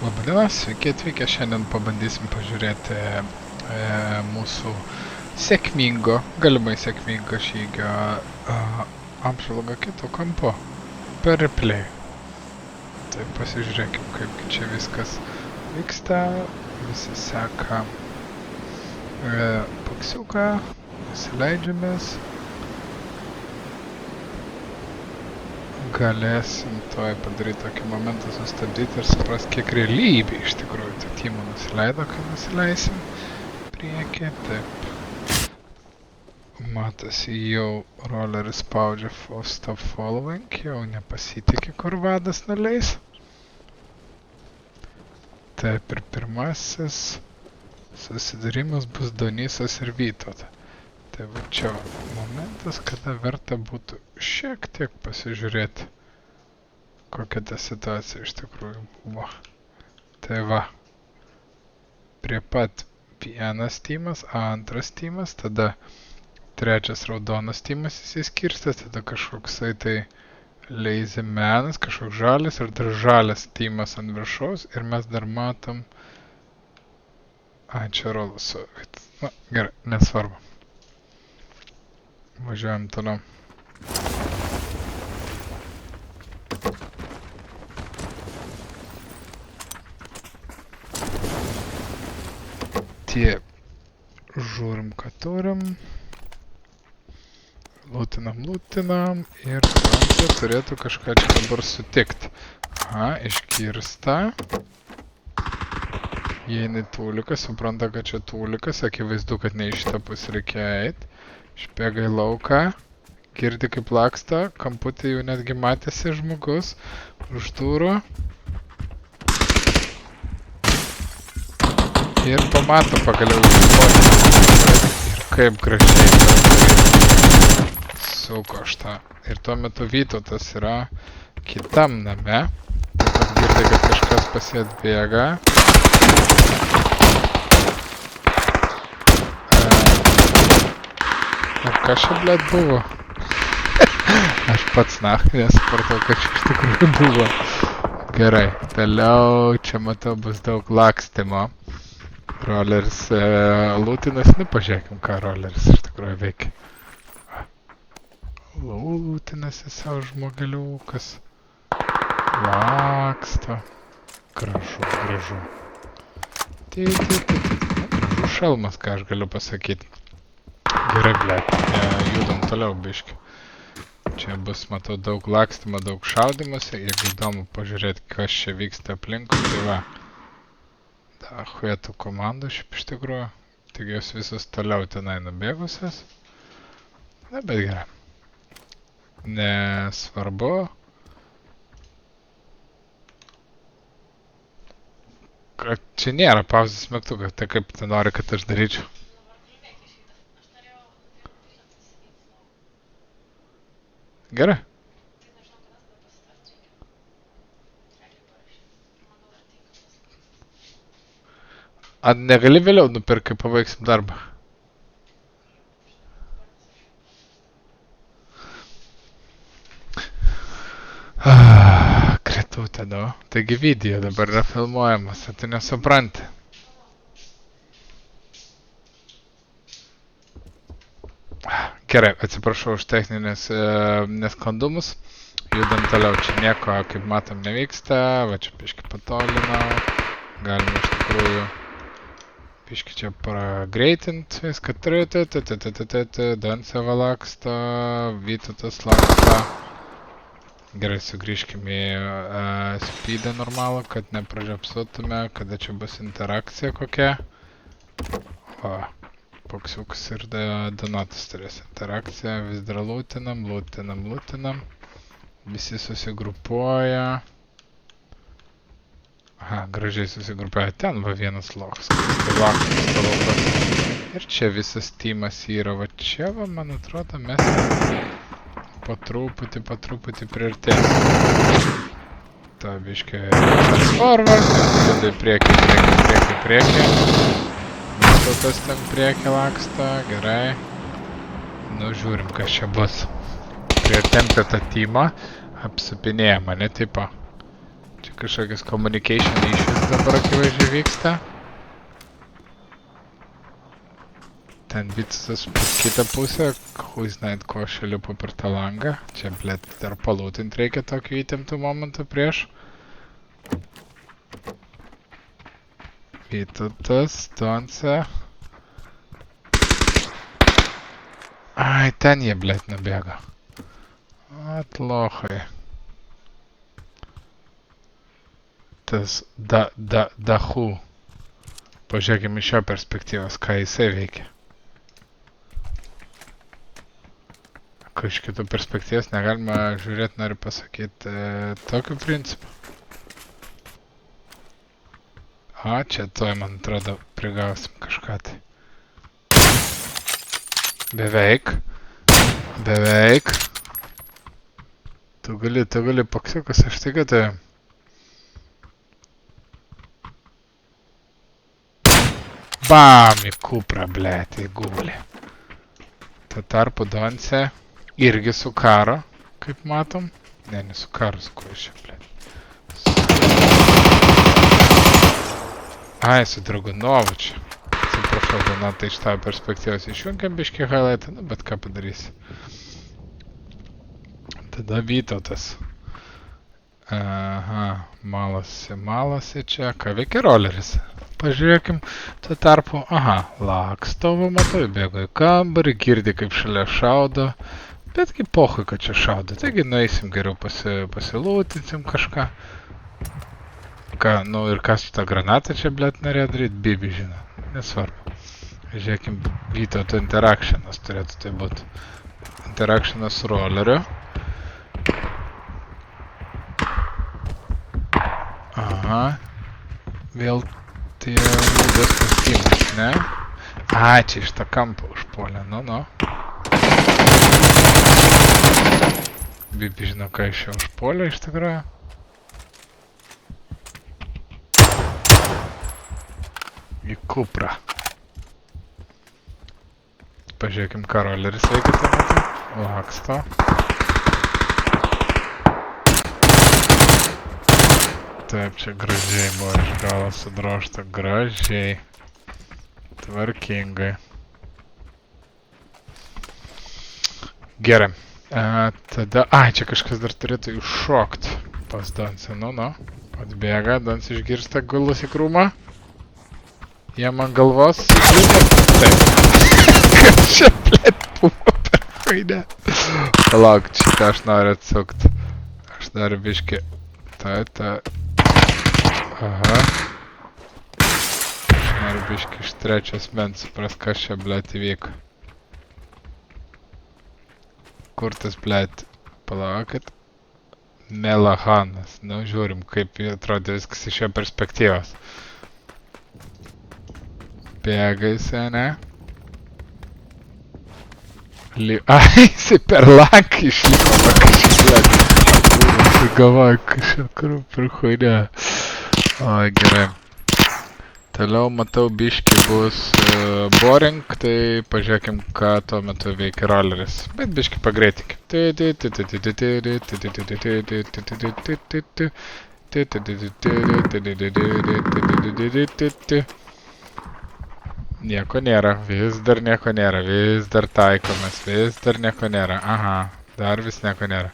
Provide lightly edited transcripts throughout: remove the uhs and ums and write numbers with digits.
Labadiena, sveiki atvykę. Šiandien pabandysim pažiūrėti mūsų sėkmingo, galimai sėkmingo žygio apžvalgą kito kampo per replay. Tai pasižiūrėkim, kaip čia viskas vyksta. Visi seka paksiuką, įsileidžiamės. Galėsim toj padaryti tokį momentą, sustabdyti ir suprast, kiek realybė iš tikrųjų to Timo nusileido, kai nusileisim priekį. Taip. Matosi, jau rolleris spaudžia stop following, jau nepasitikė, kur vadas nuleis. Taip, ir pirmasis susidūrimas bus Donysas ir Vytautas. Tai va čia momentas, kada verta būtų šiek tiek pasižiūrėti, kokia ta situacija iš tikrųjų buvo. Tai va, prie pat vienas teamas, antras teamas, tada trečias raudonas teamas įsiskirstęs, tada kažkoksai tai lazy manas, kažkoks žalias ir dar žalias teamas ant viršaus ir mes dar matom... čia rolas su... Na, gerai, nesvarbu. Važiuojam toliau. Tie žiūrim, ką turim. Lūtinam ir Francija turėtų kažką čia dabar sutikti. Aha, iškirsta. Įeina į tūliką, supranta, kad čia tūlikas, akivaizdu, kad ne iš šitą pusę reikia eit. Išbėga į lauką, girdi kaip laksta, kamputį jau netgi matėsi žmogus, už durų. Ir pamato pagaliau įsipotį. Ir kaip gražiai sukošta. Ir tuo metu Vytautas yra kitam name. Taip pat girdi, kad kažkas pas jį atbėga. Ir kas čia, blėt, buvo? Aš pats nesupratau, kad čia iš tikrųjų buvo. Gerai, toliau čia matau bus daug lakstymo. Rolleris lūtinas, nu pažiūrėkim, ką rolleris iš tikrųjų veikia. Lūtinasi savo žmogeliukas. Laksto. Gražu. Gražu šalmas, ką aš galiu pasakyti. Gerai, blėt, judam toliau biškį. Čia bus, matau, daug lakstymo, daug šaudymuose. Jeigu įdomu pažiūrėti, kas čia vyksta aplinkui, tai va. Da, huėtų komandų šiaip iš tikrųjų. Tik jos visos toliau tenai nubėgusios. Na, bet gerai. Nesvarbu. Čia nėra pauzės mygtuko, tai kaip tu nori, kad aš daryčiau. Gerai. Ar negali vėliau nupirkt, kai pabaigsim darbą? Kritau tada. Taigi video dabar yra filmuojamas, tu nesupranti. Gerai, atsiprašau už techninės nesklandumus. Judam toliau, čia nieko, kaip matom, nevyksta. Va čia piški patolinau. Galime iš tikrųjų piški čia pragreitint viską. Danseva laksto, Vytautas laksto. Gerai, sugrįžkime į speedą normalų, kad nepražiapsuotume, kada čia bus interakcija kokia. O. Paksiukas ir Donatas turės interakciją, vis dar lūtinam. Visi susigrupuoja. Aha, gražiai susigrupuoja. Ten va vienas lochas, kuris laktas. Ir čia visas teamas yra. Va čia va, man atrodo, mes po truputį priartėjame. Ta biškė forward, tada priekį. Tas ten priekį laksto, gerai. Nu, žiūrim, kas čia bus. Priartėm prie tą teamą, apsupinėja mane, tipo. Čia kažkokios communication issues dabar akivaizdžiai vyksta. Ten Vicas kitą pusę, who znает ko aš lipu per tą langą. Čia, blėt, dar palūtint reikia tokių įtemptų momentų prieš. Vytautas, Donce. Ai, ten jie, blėt, nubėga. Atlohai. Tas Dahu. Pažiūrėkime iš šio perspektyvos, ką jisai veikia. Iš kitų perspektyvos negalima žiūrėti, noriu pasakyti, tokiu principu. O, čia toj, man atrodo, prigausim kažką tai. Beveik. Beveik. Tu gali, paksiukas, aš tikiu tai. Bam, į kuprą, blėt, į gulį. Tuo tarpu Donce irgi su karo, kaip matom. Ne su karo, su kuo čia, blėt. Ai, su Dragunovu čia. Atsiprašau, Donatai, iš tavo perspektyvos išjungiam biškį highlightą, nu, bet ką padarysi. Tada Vytautas. Aha, malasi čia. Ką veikia roleris? Pažiūrėkim, tuo tarpu, aha, lakstovo, matau, bėgo į kambarį, girdi kaip šalia šaudo, betgi pohui, kad čia šaudo, taigi nueisim geriau pasilūtinsim kažką. Ką, nu ir kas su tą granatą čia, blėt, norėjo daryti, Bibi žino, nesvarbu. Žiūrėkim, Vytauto interactionas turėtų tai būti. Interactionas su roleriu. Aha, vėl tie lūdės kostiumas, ne? Ai, čia iš tą kampą užpuolė, nu. Bibi žino, ką iš jo užpuolė iš tikrųjų. Į kuprą. Pažiūrėkim, ką roleris veikia tuo metu. Laksto. Taip, čia gražiai buvo iš galo sudrožta. Gražiai. Tvarkingai. Gerai. Tada... Ai, čia kažkas dar turėtų iššokt pas Donce. Nu. Atbėga, Donce išgirsta gulus į krūmą. Jam ant galvos įkliūtė. Taip. Kas čia, blėt, buvo per chuidę. Palauk, šitą aš noriu atsukt. Aš noriu biškį... Aha. Aš noriu biškį iš trečios mens supras, kas čia, blėt, įvyko. Kur tas, blėt? Palaukit. Melahanas. Nu, žiūrim, kaip atrodė viskas iš jo perspektyvos. Bėga jisai, ne? Ai, jisai per langą išliko, kažkaip. Galvoju, kažkaip per chuidę. Oi, gerai. Toliau matau biškį bus boring, tai pažiūrėkim, ką tuo metu veikia roleris. Bet biškį pagreitinkim. Nieko nėra, vis dar nieko nėra, vis dar taikomas, vis dar nieko nėra. Aha, dar vis nieko nėra.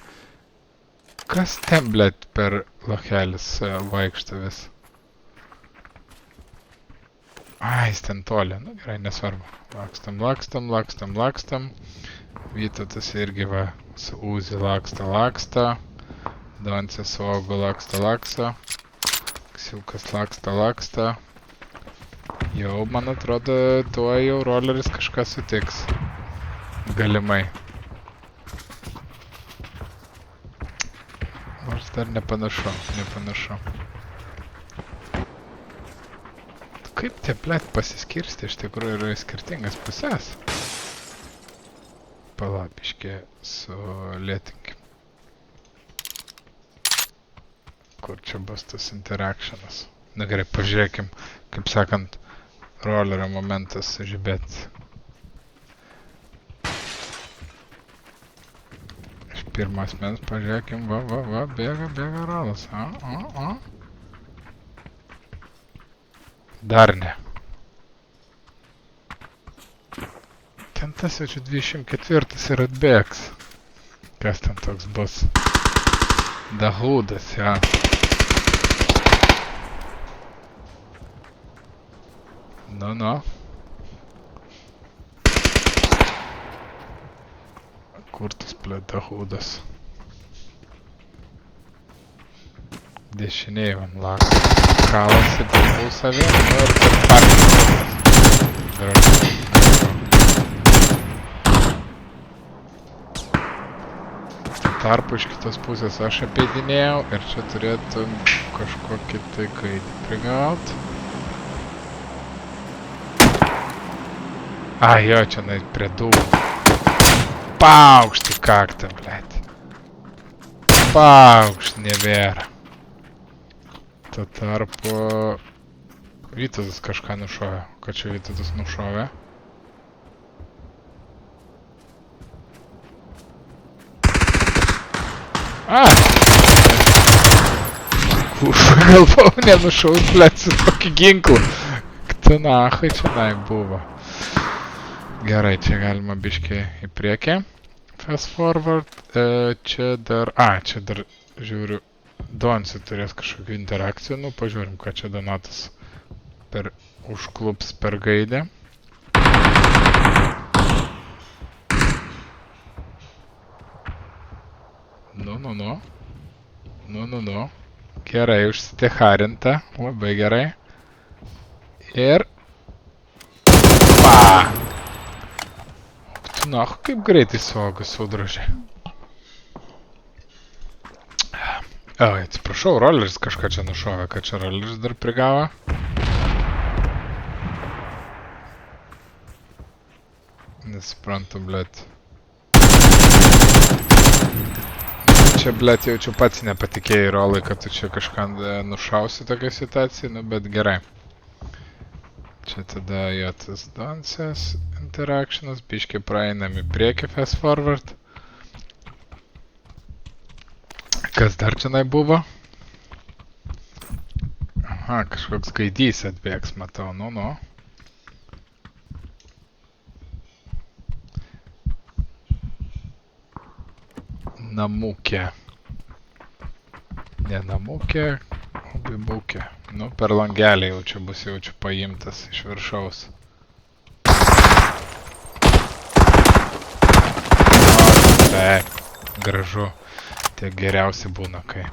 Kas ten, blėt, per lochelis vaikšto vis? Ai, jis ten toli, nu gerai, nesvarbu. Lakstam. Vytautas irgi va, su Uzi laksta. Donce su Ogu laksta. Ksiukas laksta. Jau, man atrodo, tuo jau roleris kažką sutiks. Galimai. Nors dar nepanašu. Kaip tie, blėt, pasiskirsti iš tikrųjų yra skirtingas pusės? Palabiškė su lėtinkim. Kur čia bus tas interactionas? Na gerai, pažiūrėkim, kaip sakant, rolerio momentas žibėt. Iš pirmas mens, pažiūrėkim, va, bėga ralas. Dar ne. Ten tas jau čia 24 ir atbėgs. Kas ten toks bus? Dahudas, ja. Nu. Kur tas Dahudas? Dešiniai man laka. Kalasi dėl savim, ir per parką. Gražu. Tarpu iš kitos pusės aš apeidinėjau ir čia turėtum kažkokį tai gaidį prigaut. Jo, čia prie dūmų. Paukšt į kaktą, blėt. Paukšt nebėra. Tuo tarpu Vytautas kažką nušovė. Ką čia Vytautas nušovė? Galvau, nenušaus, blėt, su tokį ginklą. Ktanachai čia buvo. Gerai, čia galima biškiai į priekį. Fast forward. Čia dar žiūriu, Donsi turės kažkokių interakcijų. Nu, pažiūrim, ką čia Donatas užklups per gaidę. Nu. Gerai, užsitecharinta. Labai gerai. Ir... Na, kaip greitai suauga sudrožė. Atsiprašau, roleris kažką čia nušovė, kad čia roleris dar prigavo. Nesuprantu, blėt. Čia, blėt, jaučiu pats nepatikėjai rolai, kad tu čia kažką nušausi tokią situaciją, nu, bet gerai. Čia tada tas Donsės interactionas, biškiai praeinam į priekį fast forward. Kas dar čia buvo? Aha, kažkoks gaidys atbėgs, matau, nu. Namukė. Ne namukė, o bibukė. Nu, per langelį jaučiu paimtas iš viršaus. Taip, gražu. Tiek geriausi būna, kai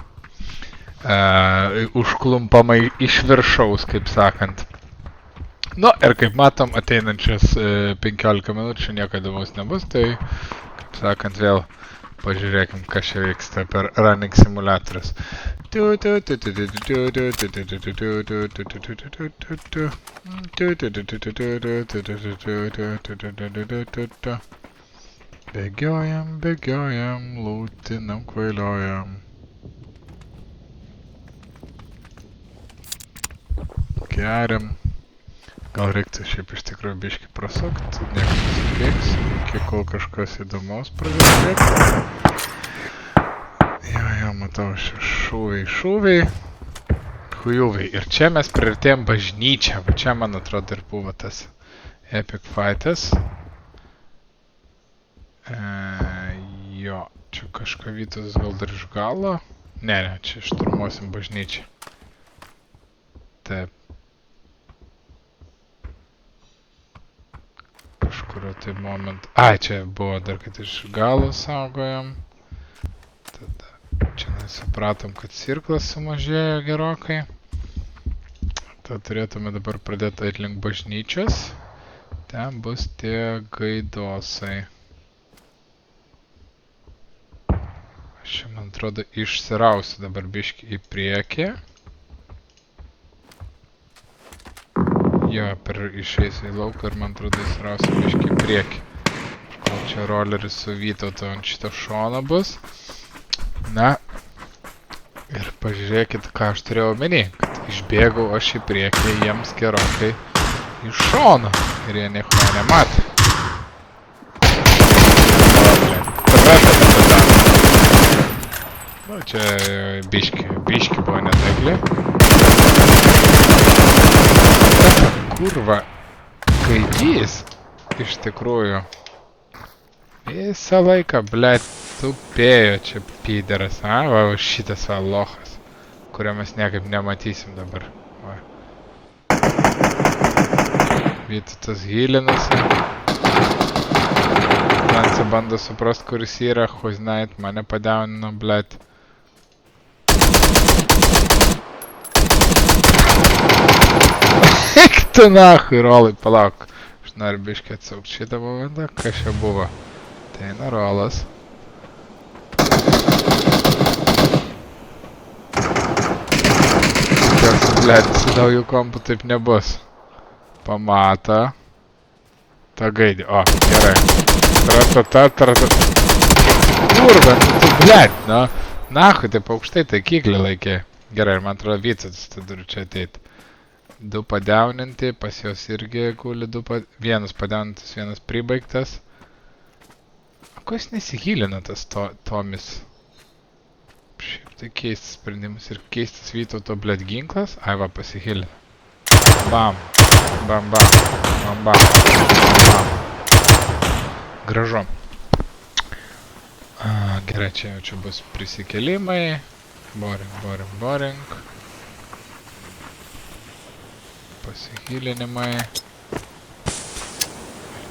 užklumpama iš viršaus, kaip sakant. Nu, ir kaip matom, ateinančias 15 minučių nieko įdomaus nebus, tai, kaip sakant, vėl pažiūrėkim, kas čia vyksta per running simulatorius. Bėgiojam, lūtinam, kvailiojam. Geriam. Gal reiktų šiaip iš tikrųjų biškį prasukt, niekas nesibėgs, iki kol kažkas įdomaus pradės bėgti. Jo, matau, šūviai. Hujuviai. Ir čia mes priartėjom bažnyčią, va čia, man atrodo, ir buvo tas epic fightas. Jo, čia kažką Vytas gal dar iš galo. Ne, čia šturmuosim bažnyčią. Taip. Kažkurio tai moment... čia buvo dar, kad iš galo saugojom. Tada čia nesupratom, kad cirklas sumažėjo gerokai. Tada turėtume dabar pradėti eit link bažnyčios. Ten bus tie gaidosai. Aš, man atrodo, išsirausiu dabar biškį į priekį. Jo, išeisiu į lauką ir man atrodo įsirausiu biškį į priekį. Gal čia roleris su Vytautu ant šito šono bus. Na. Ir pažiūrėkit, ką aš turėjau omeny. Kad išbėgau aš į priekį jiems gerokai iš šono. Ir jie nieko nematė. Nu, čia biški buvo netaikli. Kurva, kaidys, iš tikrųjų. Visą laiką, blėt, tupėjo čia pyderas, va, šitas va lochas, kurio mes niekaip nematysim dabar. Va. Vytutas hylinasi. Nancy bando suprast, kuris yra, huiznait, mane padaunino, blėt. Eik tu nahui, rolai, palauk. Aš noriu biškį atsaukt šitą valandą, kas čia buvo. Tai eina rolas. Tikiuosi, blėt, su naujų kompų taip nebus. Pamata. Ta gaidė. O, gerai. Kurva, nu tu, blėt, nu. Nahui, taip aukštai taikiklį laikė. Gerai, ir man atrodo Vycutis, tai turiu čia ateit. Du padeuninti, pas jos irgi guli vienas padeunintas, vienas pribaigtas. Ko jis nesihylina tas Tomis? Šiaip tai keistas sprendimas ir keistas Vytauto, blėt, ginklas. Ai va, pasihylina. Bam. Bam, bam. Bam, bam. Bam. Gražu. Gerai, čia bus prisikelimai. Boring. Pasihylinimai.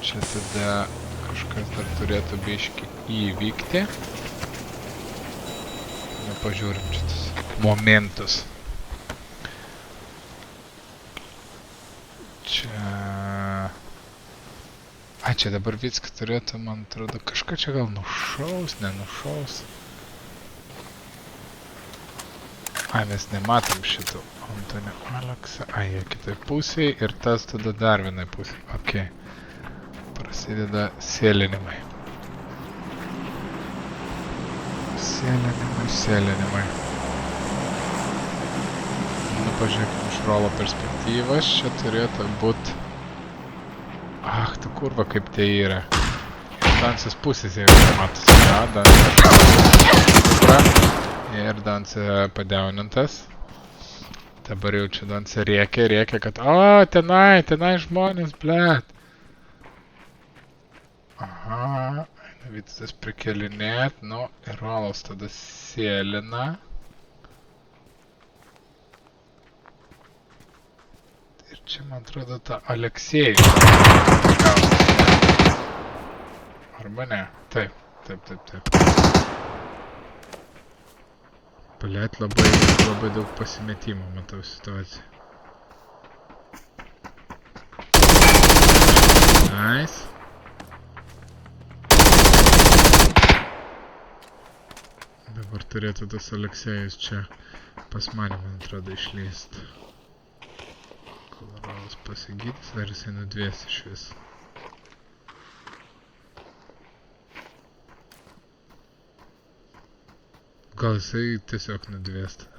Čia tada kažkas dar turėtų biškį įvykti. Pažiūrim šitus momentus. Čia... čia dabar Vycka turėtų, man atrodo, kažką čia gal nušaus, nenušaus. Mes nematom šitų Antonio Aleksą. Jie kitai pusėje ir tas tada dar vienai pusėje. Ok. Prasideda sėlinimai. Sėlinimai. Nu, pažiūrėkime iš rolo perspektyvas. Čia turėtų būt... tu kurva, kaip tai yra. Dansis pusės jau matosi. Dansis. Ir Dansi padeunintas. Dabar jau čia Dansi rėkia, kad... tenai žmonės, blėt. Aha, Vytas prikelinėt, nu, ir rolas tada sėlina. Ir čia, man atrodo, ta Aleksėjų. Arba ne? Taip. Blėt, labai daug pasimetimo, matau situaciją. Nice. Dabar turėtų tas Aleksėjus čia pas mane, man atrodo, išleist. Koloralas pasigydys, dar jisai nudvės iš vis. Gal jisai tiesiog nudvės tada.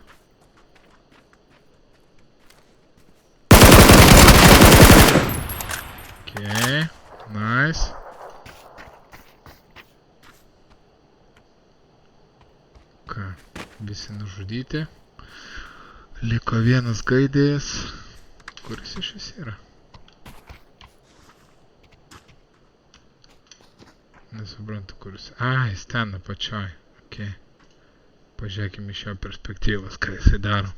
Okay, nice. Ką, visi nužudyti. Liko vienas gaidėjas. Kuris iš vis yra? Nesuprantu, kuris. Jis ten apačioj. Okay. Pažiūrėkime iš jo perspektyvos, ką jisai daro.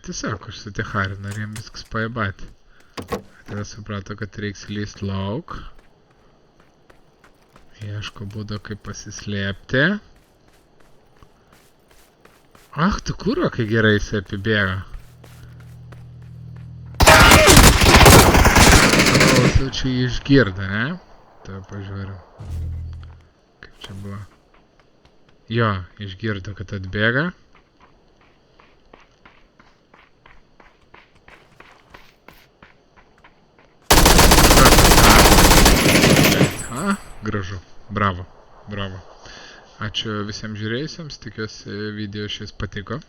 Tiesiog užsitiharina ir jam viskas paėbati. Tada suprato, kad reiks lyst lauk. Ieško būdo, kaip pasislėpti. Tu kurva, kai gerai jisai apibėga. Jau čia jį išgirda, ne? Tai pažiūrim. Kaip čia buvo. Jo, išgirdo, kad atbėga. Gražu. Bravo. Ačiū visiems žiūrėjusiems. Tikiuosi video šis patiko.